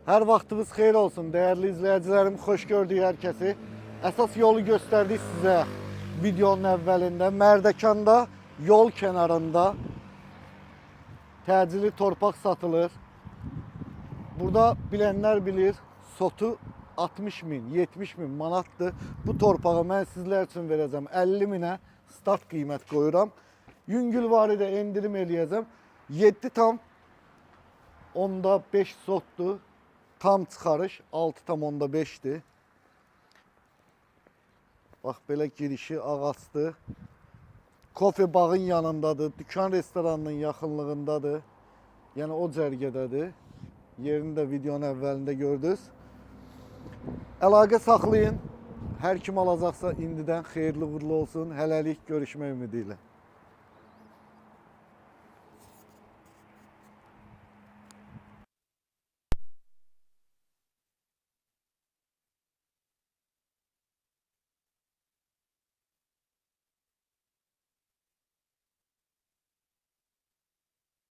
Hər vaxtınız xeyir olsun, dəyərli izləyicilərim, xoş gördük hər kəsi. Əsas yolu göstərdik sizə videonun əvvəlində. Mərdəkanda, yol kənarında təcili torpaq satılır. Burada bilənlər bilir, sotu 60 min, 70 min manatdır. Bu torpağı mən sizlər üçün verəcəm 50 minə start qiymət qoyuram. Yüngülvari də endirim eləyəcəm. 7 tam onda 5 sotdur. Tam çıxarış 6,5'dir. Bax belə girişi ağacdır. Kofe bağın yanındadır. Dükan restoranının yaxınlığındadır. Yəni o cərgədədir. Yerini də videonun əvvəlində gördünüz. Əlaqə saxlayın. Hər kim alacaqsa indidən xeyirli uğurlu olsun. Hələlik görüşmək ümidi ilə.